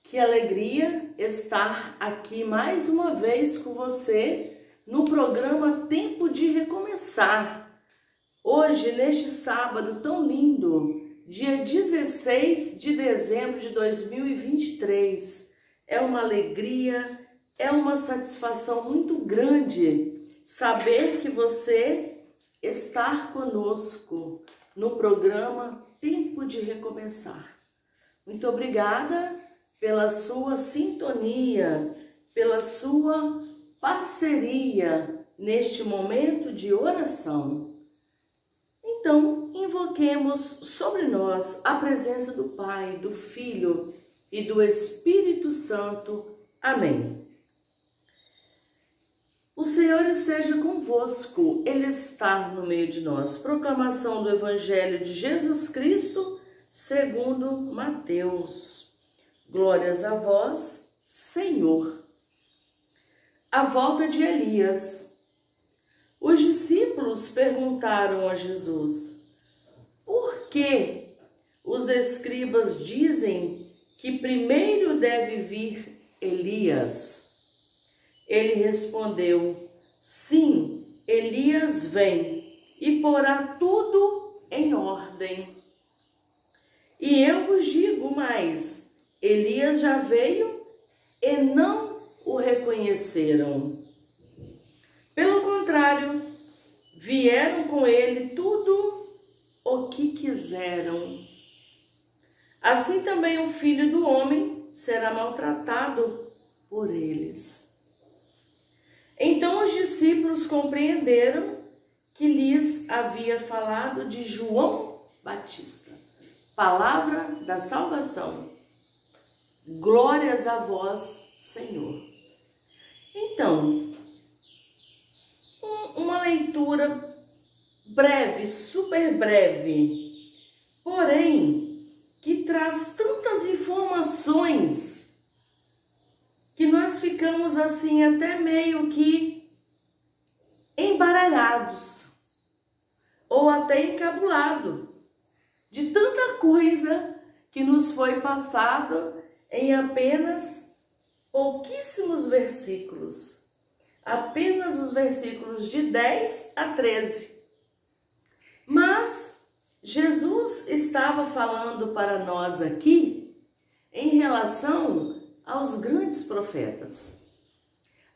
Que alegria estar aqui mais uma vez com você no programa Tempo de Recomeçar. Hoje, neste sábado tão lindo, dia 16 de dezembro de 2023. É uma alegria, é uma satisfação muito grande saber que você está conosco no programa Tempo de Recomeçar. Muito obrigada pela sua sintonia, pela sua parceria neste momento de oração. Então, invoquemos sobre nós a presença do Pai, do Filho e do Espírito Santo. Amém. O Senhor esteja convosco, Ele está no meio de nós. Proclamação do Evangelho de Jesus Cristo, segundo Mateus. Glórias a vós, Senhor. A volta de Elias. Os discípulos perguntaram a Jesus: por que os escribas dizem que primeiro deve vir Elias? Ele respondeu: sim, Elias vem e porá tudo em ordem. E eu vos digo mais: Elias já veio e não o reconheceram. Pelo contrário, vieram com ele tudo o que quiseram. Assim também o Filho do Homem será maltratado por eles. Então os discípulos compreenderam que lhes havia falado de João Batista. Palavra da salvação. Glórias a vós, Senhor. Então, uma leitura breve, super breve, porém, que traz tantas informações que nós ficamos assim até meio que embaralhados ou até encabulados de tanta coisa que nos foi passada em apenas pouquíssimos versículos, apenas os versículos de 10 a 13. Mas Jesus estava falando para nós aqui em relação aos grandes profetas,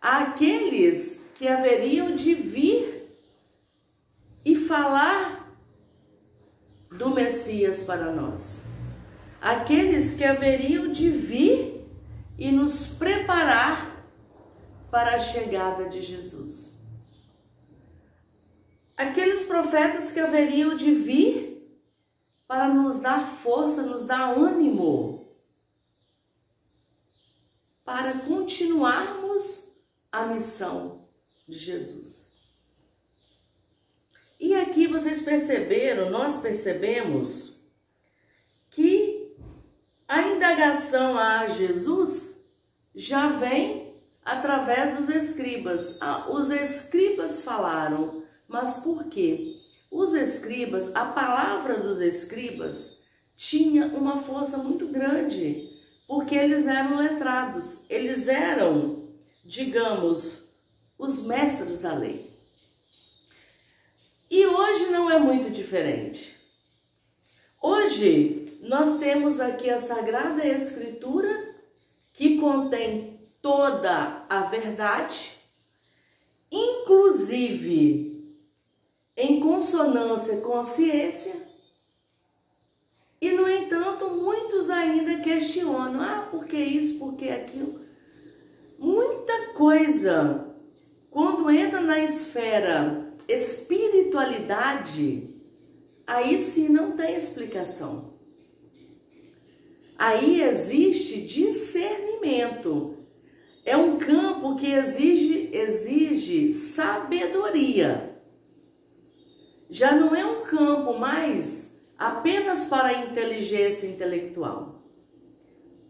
aqueles que haveriam de vir e falar do Messias para nós. Aqueles que haveriam de vir e nos preparar para a chegada de Jesus. Aqueles profetas que haveriam de vir para nos dar força, nos dar ânimo, para continuarmos a missão de Jesus. E aqui vocês perceberam, nós percebemos que a indagação a Jesus já vem através dos escribas. Os escribas falaram, mas por quê? Os escribas, a palavra dos escribas tinha uma força muito grande, porque eles eram letrados, eles eram, digamos, os mestres da lei. E hoje não é muito diferente. Hoje nós temos aqui a Sagrada Escritura, que contém toda a verdade, inclusive em consonância com a ciência, e no entanto muitos ainda questionam, por que isso, por que aquilo? Muita coisa, quando entra na esfera espiritualidade, aí sim não tem explicação. Aí existe discernimento. É um campo que exige sabedoria. Já não é um campo mais apenas para a inteligência intelectual,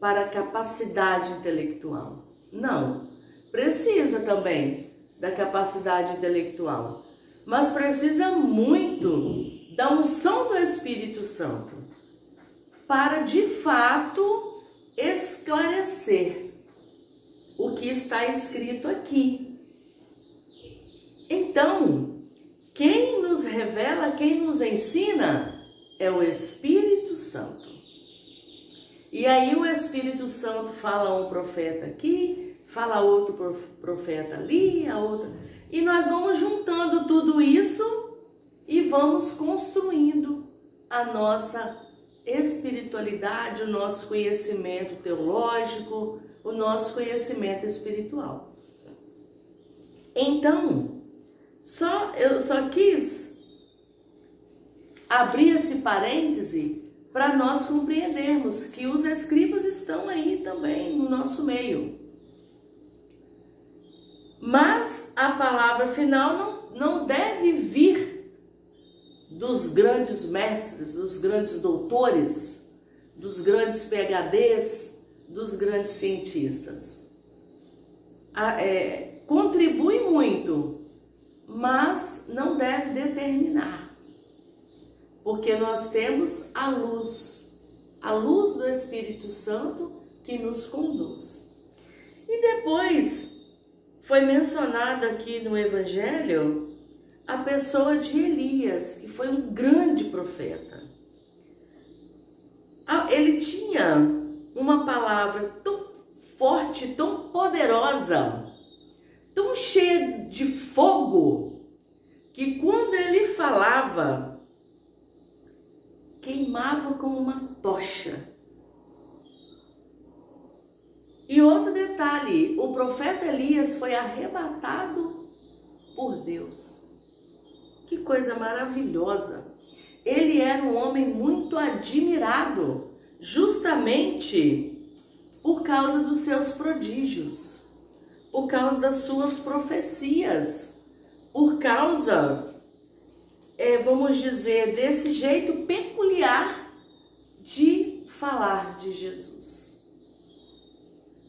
para a capacidade intelectual. Não, precisa também da capacidade intelectual, mas precisa muito da unção do Espírito Santo para, de fato, esclarecer o que está escrito aqui. Então, quem nos revela, quem nos ensina é o Espírito Santo. E aí o Espírito Santo fala a um profeta aqui, fala a outro profeta ali, a outra, e nós vamos juntando tudo isso e vamos construindo a nossa espiritualidade, o nosso conhecimento teológico, o nosso conhecimento espiritual. Então, eu só quis abrir esse parêntese para nós compreendermos que os escribas estão aí também no nosso meio. Mas a palavra final não deve vir dos grandes mestres, dos grandes doutores, dos grandes PhDs, dos grandes cientistas. Contribui muito, mas não deve determinar. Porque nós temos a luz do Espírito Santo que nos conduz. E depois foi mencionado aqui no Evangelho a pessoa de Elias, que foi um grande profeta. Ele tinha uma palavra tão forte, tão poderosa, tão cheia de fogo, que quando ele falava, queimava como uma tocha. E outro detalhe, o profeta Elias foi arrebatado por Deus. Que coisa maravilhosa! Ele era um homem muito admirado, justamente por causa dos seus prodígios, por causa das suas profecias, por causa, vamos dizer, desse jeito peculiar de falar de Jesus.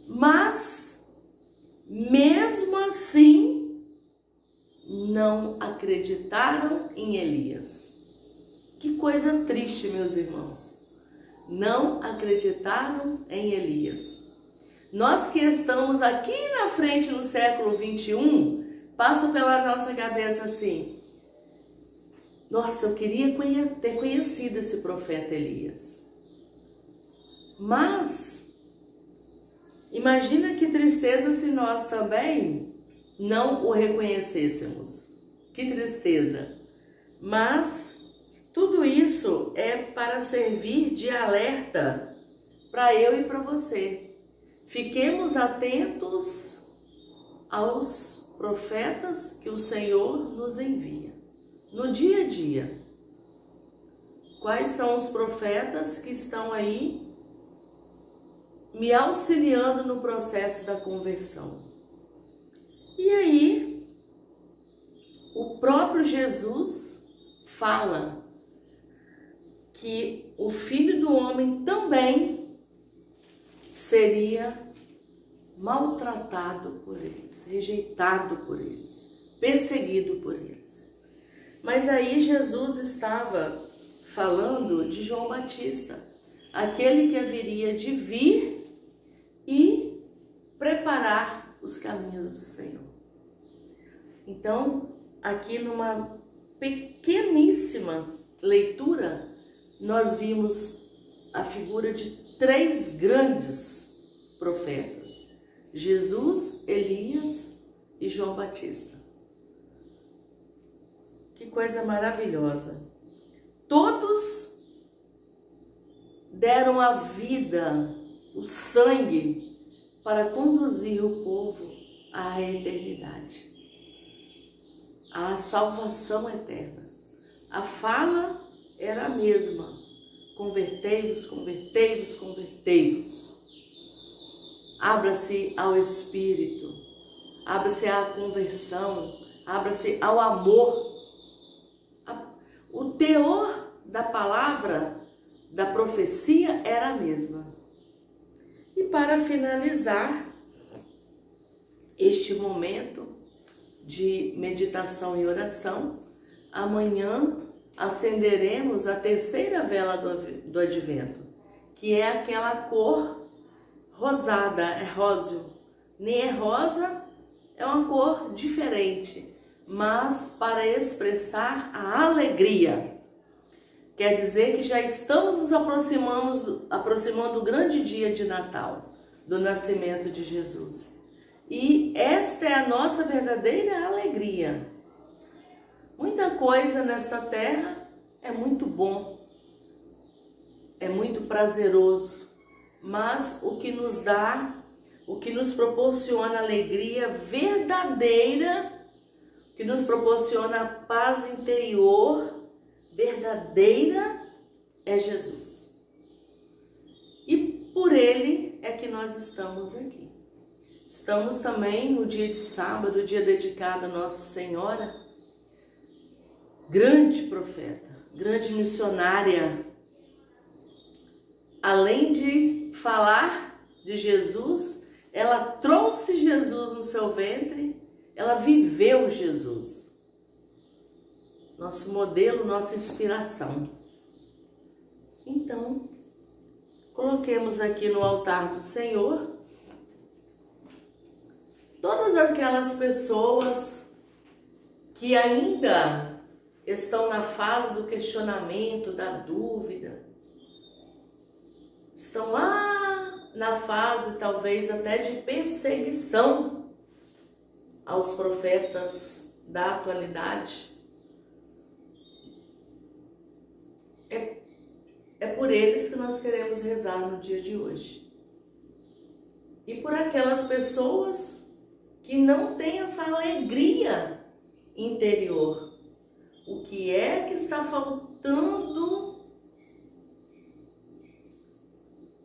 Mas, mesmo assim, não acreditaram em Elias. Que coisa triste, meus irmãos. Não acreditaram em Elias. Nós que estamos aqui na frente no século 21, passa pela nossa cabeça assim: nossa, eu queria ter conhecido esse profeta Elias. Mas, imagina que tristeza se nós também não o reconhecêssemos. Que tristeza. Mas tudo isso é para servir de alerta para eu e para você. Fiquemos atentos aos profetas que o Senhor nos envia no dia a dia. Quais são os profetas que estão aí me auxiliando no processo da conversão? E aí, o próprio Jesus fala que o Filho do Homem também seria maltratado por eles, rejeitado por eles, perseguido por eles. Mas aí Jesus estava falando de João Batista, aquele que haveria de vir e preparar os caminhos do Senhor. Então, aqui numa pequeníssima leitura, nós vimos a figura de 3 grandes profetas: Jesus, Elias e João Batista. Que coisa maravilhosa! Todos deram a vida, o sangue, para conduzir o povo à eternidade, à salvação eterna. A fala era a mesma: convertei-vos, convertei-vos, convertei-vos. Abra-se ao Espírito, abra-se à conversão, abra-se ao amor. O teor da palavra, da profecia era a mesma. E para finalizar este momento de meditação e oração, amanhã acenderemos a 3ª vela do Advento, que é aquela cor rosada, é róseo. Nem é rosa, é uma cor diferente, mas para expressar a alegria. Quer dizer que já estamos nos aproximando do grande dia de Natal, do nascimento de Jesus. E esta é a nossa verdadeira alegria. Muita coisa nesta terra é muito bom, é muito prazeroso, mas o que nos dá, o que nos proporciona alegria verdadeira, o que nos proporciona a paz interior verdadeira é Jesus. E por Ele é que nós estamos aqui. Estamos também no dia de sábado, dia dedicado a Nossa Senhora, grande profeta, grande missionária. Além de falar de Jesus, ela trouxe Jesus no seu ventre, ela viveu Jesus. Nosso modelo, nossa inspiração. Então, coloquemos aqui no altar do Senhor todas aquelas pessoas que ainda estão na fase do questionamento, da dúvida, estão lá na fase talvez até de perseguição aos profetas da atualidade. É por eles que nós queremos rezar no dia de hoje. E por aquelas pessoas que não têm essa alegria interior. O que é que está faltando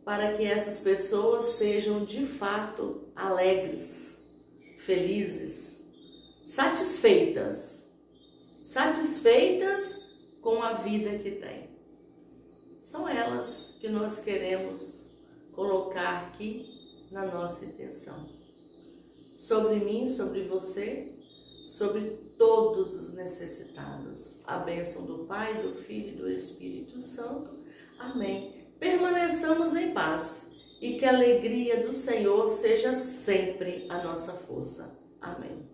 para que essas pessoas sejam de fato alegres, felizes, satisfeitas com a vida que têm? São elas que nós queremos colocar aqui na nossa intenção. Sobre mim, sobre você, sobre todos os necessitados. A bênção do Pai, do Filho e do Espírito Santo. Amém. Permaneçamos em paz e que a alegria do Senhor seja sempre a nossa força. Amém.